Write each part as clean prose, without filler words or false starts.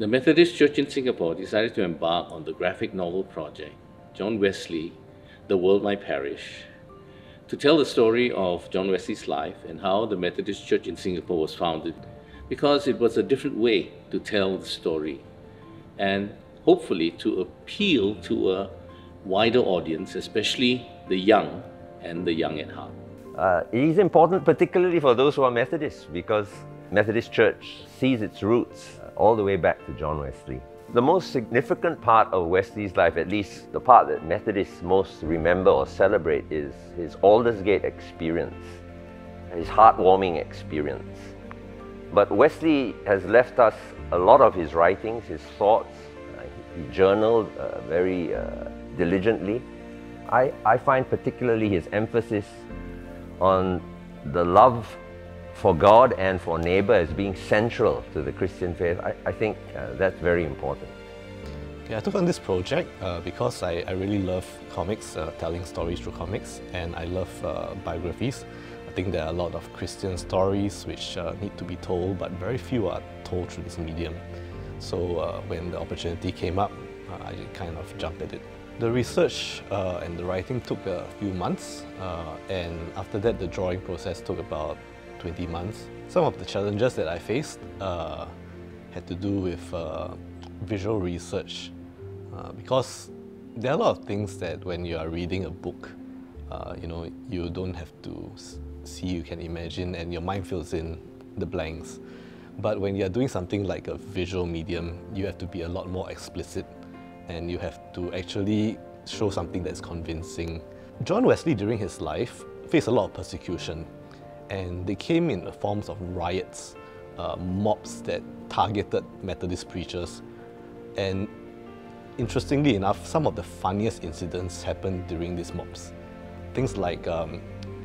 The Methodist Church in Singapore decided to embark on the graphic novel project, John Wesley, The World My Parish, to tell the story of John Wesley's life and how the Methodist Church in Singapore was founded, because it was a different way to tell the story and hopefully to appeal to a wider audience, especially the young and the young at heart. It is important particularly for those who are Methodists, because Methodist Church sees its roots all the way back to John Wesley. The most significant part of Wesley's life, at least the part that Methodists most remember or celebrate, is his Aldersgate experience, his heartwarming experience. But Wesley has left us a lot of his writings, his thoughts. He journaled very diligently. I find particularly his emphasis on the love for God and for neighbor as being central to the Christian faith. I think that's very important. Yeah, I took on this project because I really love comics, telling stories through comics, and I love biographies. I think there are a lot of Christian stories which need to be told, but very few are told through this medium. So when the opportunity came up, I kind of jumped at it. The research and the writing took a few months, and after that the drawing process took about 20 months. Some of the challenges that I faced had to do with visual research, because there are a lot of things that when you are reading a book, you don't have to see, you can imagine, and your mind fills in the blanks. But when you're doing something like a visual medium, you have to be a lot more explicit, and you have to actually show something that's convincing. John Wesley, during his life, faced a lot of persecution, and they came in the forms of riots, mobs that targeted Methodist preachers. And interestingly enough, some of the funniest incidents happened during these mobs. Things like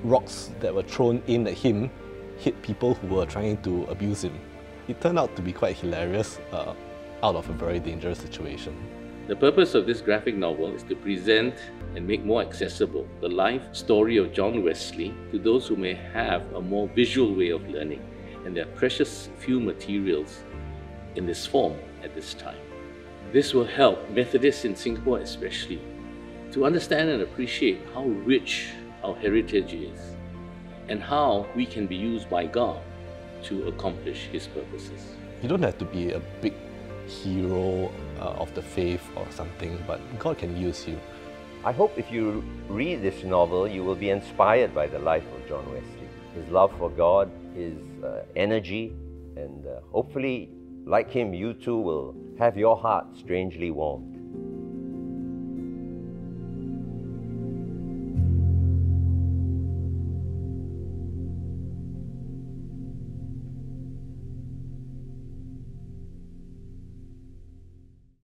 rocks that were thrown in at him hit people who were trying to abuse him. It turned out to be quite hilarious out of a very dangerous situation. The purpose of this graphic novel is to present and make more accessible the life story of John Wesley to those who may have a more visual way of learning, and there are precious few materials in this form at this time. This will help Methodists in Singapore especially to understand and appreciate how rich our heritage is and how we can be used by God to accomplish His purposes. You don't have to be a big hero of the faith or something, but God can use you. I hope if you read this novel, you will be inspired by the life of John Wesley, his love for God, his energy, and hopefully, like him, you too will have your heart strangely warmed.